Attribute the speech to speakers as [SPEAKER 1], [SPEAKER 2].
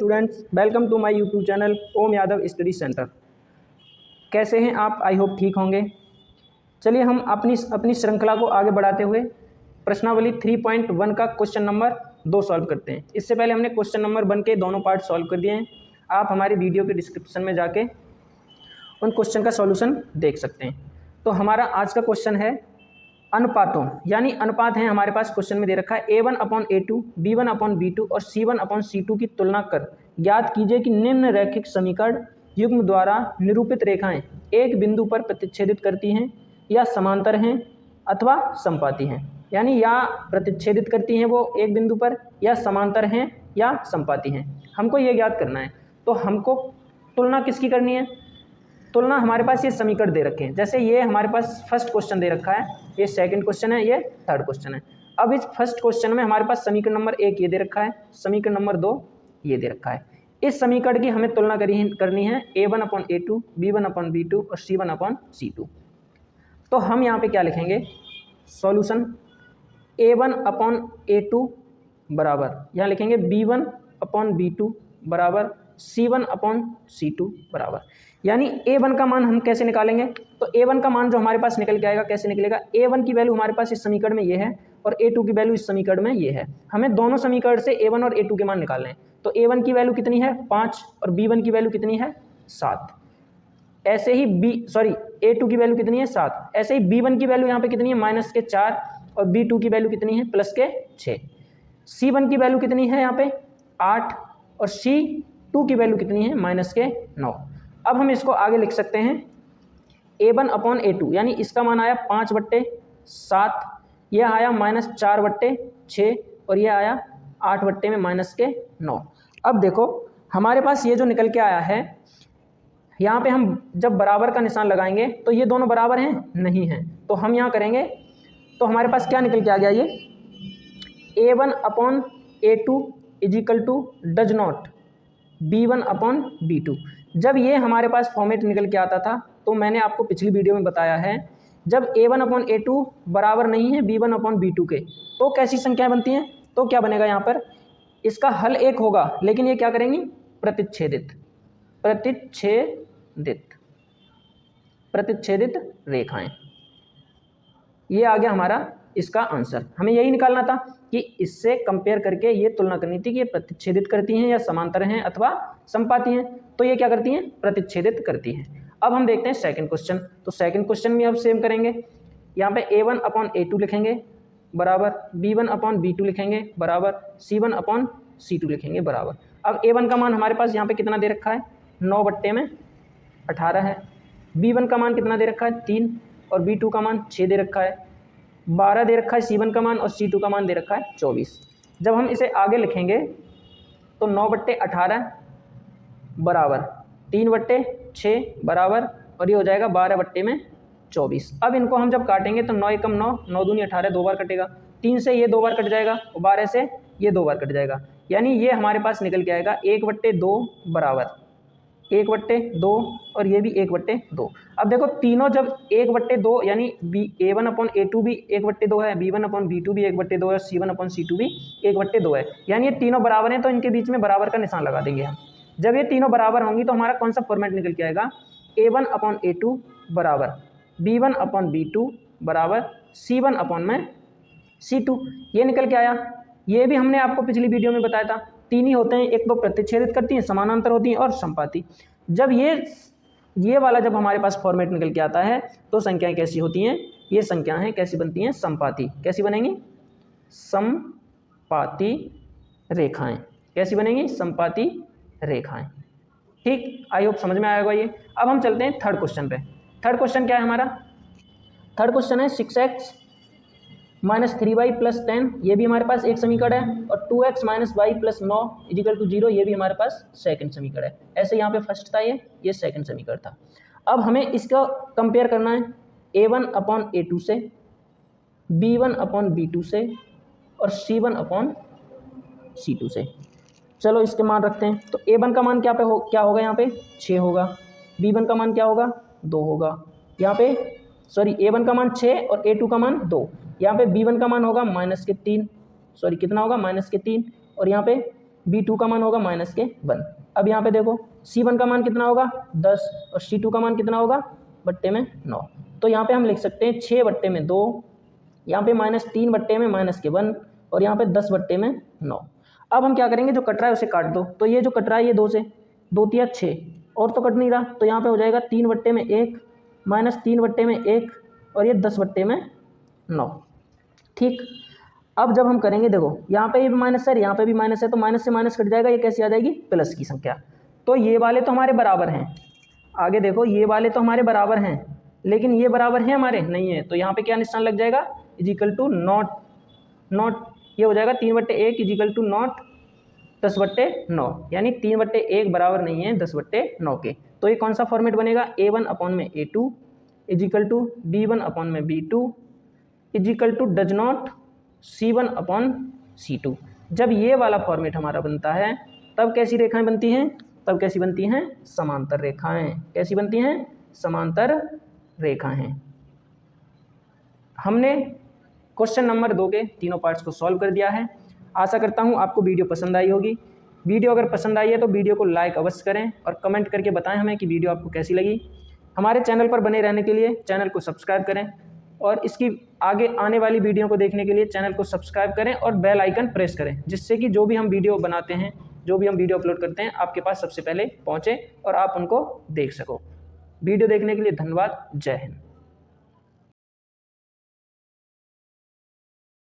[SPEAKER 1] Students, welcome to my YouTube channel Om Yadav study centre. कैसे हैं आप? आई होप ठीक होंगे। चलिए हम अपनी श्रृंखला को आगे बढ़ाते हुए प्रश्नावली 3.1 का क्वेश्चन नंबर 2 सॉल्व करते हैं। इससे पहले हमने क्वेश्चन नंबर 1 के दोनों पार्ट सॉल्व कर दिए हैं। आप हमारे वीडियो के डिस्क्रिप्शन में जाके उन क्वेश्चन का सॉल्यूशन देख सकते हैं। तो हमारा आज का क्वेश्चन है अनुपातों, यानी अनुपात हैं हमारे पास। क्वेश्चन में दे रखा है A1/A2, B1/B2 और C1/C2 की तुलना कर ज्ञात कीजिए कि निम्न रैखिक समीकरण युग्म द्वारा निरूपित रेखाएं एक बिंदु पर प्रतिच्छेदित करती हैं या समांतर हैं अथवा समपाती हैं। यानी या प्रतिच्छेदित करती हैं वो एक बिंदु पर, या समांतर हैं या समपाती हैं। हमको ये ज्ञात करना है। तो हमको तुलना किसकी करनी है? तुलना हमारे पास ये समीकरण दे रखे हैं। जैसे ये हमारे पास फर्स्ट क्वेश्चन दे रखा है, ये सेकंड क्वेश्चन है, ये थर्ड क्वेश्चन है। अब इस फर्स्ट क्वेश्चन में हमारे पास समीकरण नंबर 1 ये दे रखा है, समीकरण नंबर 2 ये दे रखा है। इस समीकरण की हमें तुलना करनी है A1/A2, B1/B2 और C1/C2। तो हम यहाँ पे क्या लिखेंगे? सॉल्यूशन A1/A2 बराबर, यहाँ लिखेंगे B1/B2 बराबर C1/C2 बराबर। यानी A1 का मान हम कैसे निकालेंगे? तो A1 का मान जो हमारे पास निकल के आएगा, कैसे निकलेगा? A1 की वैल्यू हमारे पास इस समीकरण में ये है और A2 की वैल्यू इस समीकरण में ये है। हमें दोनों समीकरण से A1 और A2 के मान निकालने हैं। तो A1 की वैल्यू कितनी है? 5 और B1 की वैल्यू कितनी है? 7। ऐसे ही A2 की वैल्यू कितनी है? 7। ऐसे ही B1 की वैल्यू यहाँ पे कितनी है? -4 और B2 की वैल्यू कितनी है? +6। C1 की वैल्यू कितनी है यहाँ पे? 8 और C2 की वैल्यू कितनी है? -9। अब हम इसको आगे लिख सकते हैं A1/A2, यानी इसका मान आया 5/7, यह आया -4/6 और यह आया 8/-9। अब देखो हमारे पास ये जो निकल के आया है, यहाँ पे हम जब बराबर का निशान लगाएंगे तो ये दोनों बराबर हैं? नहीं हैं। तो हम यहाँ करेंगे तो हमारे पास क्या निकल के आ गया? ये A1/A2 डज नॉट B1/B2। जब ये हमारे पास फॉर्मेट निकल के आता था तो मैंने आपको पिछली वीडियो में बताया है, जब A1/A2 बराबर नहीं है B1/B2 के तो कैसी संख्याएं बनती हैं? तो क्या बनेगा यहाँ पर? इसका हल एक होगा, लेकिन ये क्या करेंगी? प्रतिच्छेदित रेखाएं। ये आ गया हमारा इसका आंसर। हमें यही निकालना था कि इससे कंपेयर करके ये तुलना करनी थी कि ये प्रतिच्छेदित करती हैं या समांतर हैं अथवा समपाती हैं। तो ये क्या करती हैं? प्रतिच्छेदित करती हैं। अब हम देखते हैं सेकंड क्वेश्चन। तो सेकंड क्वेश्चन में अब सेम करेंगे। यहाँ पे A1/A2 लिखेंगे बराबर, B1/B2 लिखेंगे बराबर, C1/C2 लिखेंगे बराबर। अब A1 का मान हमारे पास यहाँ पे कितना दे रखा है? 9/18 है। B1 का मान कितना दे रखा है? 3 और B2 का मान 6 दे रखा है। 12 दे रखा है C1 का मान और C2 का मान दे रखा है 24। जब हम इसे आगे लिखेंगे तो 9/18 बराबर 3/6 बराबर, और ये हो जाएगा 12/24। अब इनको हम जब काटेंगे तो 9 एकम 9, 9 दूनी 18, 2 बार कटेगा। 3 से ये 2 बार कट जाएगा और 12 से ये 2 बार कट जाएगा। यानी ये हमारे पास निकल के आएगा 1/2 बराबर 1/2 और ये भी 1/2। अब देखो तीनों जब 1/2, यानी A1/A2 भी 1/2 है, B1/B2 भी 1/2 है, C1/C2 भी 1/2 है। यानी ये तीनों बराबर हैं, तो इनके बीच में बराबर का निशान लगा देंगे हम। जब ये तीनों बराबर होंगी तो हमारा कौन सा फॉर्मेट निकल के आएगा? A1/A2 बराबर B1/B2 बराबर C1/C2। ये निकल के आया। ये भी हमने आपको पिछली वीडियो में बताया था, 3 ही होते हैं, एक तो प्रतिच्छेदित करती हैं, समानांतर होती हैं और समपाती। जब ये वाला जब हमारे पास फॉर्मेट निकल के आता है तो संख्याएं कैसी होती हैं? ये संख्याएं कैसी बनती हैं? समपाती। कैसी बनेंगी? समपाती रेखाएं। कैसी बनेंगी? समपाती रेखाएं। ठीक, आई होप समझ में आएगा ये। अब हम चलते हैं थर्ड क्वेश्चन पे। थर्ड क्वेश्चन क्या है हमारा? थर्ड क्वेश्चन है 6x - 3y + 10, ये भी हमारे पास एक समीकरण है, और 2x - y + 9 = 0, ये भी हमारे पास सेकंड समीकरण है। ऐसे यहाँ पे फर्स्ट था, ये सेकंड समीकरण था। अब हमें इसका कंपेयर करना है A1/A2 से, B1/B2 से और C1/C2 से। चलो इसके मान रखते हैं। तो A1 का मान क्या होगा? यहाँ पे 6 होगा। B1 का मान क्या होगा? 2 होगा। यहाँ पे A1 का मान 6 और A2 का मान 2। यहाँ पे B1 का मान होगा -3, कितना होगा? -3, और यहाँ पे B2 का मान होगा -1। अब यहाँ पे देखो C1 का मान कितना होगा 10 और C2 का मान कितना होगा बट्टे में 9। तो यहाँ पे हम लिख सकते हैं 6/2, यहाँ पे -3/(-1) और यहाँ पे 10/9। अब हम क्या करेंगे, जो कट रहा है उसे काट दो। तो ये जो कट रहा है ये 2 से 2 तिया 6 और तो कट नहीं रहा, तो यहाँ पे हो जाएगा 3/1 -3/1 और ये 10/9। ठीक, अब जब हम करेंगे देखो यहाँ पे ये भी माइनस है, यहाँ पे भी माइनस है, तो माइनस से माइनस कट जाएगा, ये कैसी आ जाएगी प्लस की संख्या। तो ये वाले तो हमारे बराबर हैं, आगे देखो ये वाले तो हमारे बराबर हैं, लेकिन ये बराबर हैं हमारे नहीं है, तो यहाँ पे क्या निशान लग जाएगा इजिकल टू नॉट। ये हो जाएगा 3/1 इजिकल टू नॉट 10/9, यानी 3/1 बराबर नहीं है 10/9 के। तो ये कौन सा फॉर्मेट बनेगा, A1/A2 is equal to B1/B2 is equal to does not C1/C2। जब ये वाला फॉर्मेट हमारा बनता है तब कैसी रेखाएं बनती हैं, तब कैसी बनती हैं समांतर रेखाएं। कैसी बनती हैं समांतर रेखाएं। हमने क्वेश्चन नंबर 2 के तीनों पार्ट्स को सॉल्व कर दिया है। आशा करता हूँ आपको वीडियो पसंद आई होगी। वीडियो अगर पसंद आई है तो वीडियो को लाइक अवश्य करें और कमेंट करके बताएं हमें कि वीडियो आपको कैसी लगी। हमारे चैनल पर बने रहने के लिए चैनल को सब्सक्राइब करें और इसकी आगे आने वाली वीडियो को देखने के लिए चैनल को सब्सक्राइब करें और बेल आइकन प्रेस करें, जिससे कि जो भी हम वीडियो बनाते हैं, जो भी हम वीडियो अपलोड करते हैं, आपके पास सबसे पहले पहुँचे और आप उनको देख सको। वीडियो देखने के लिए धन्यवाद। जय हिंद।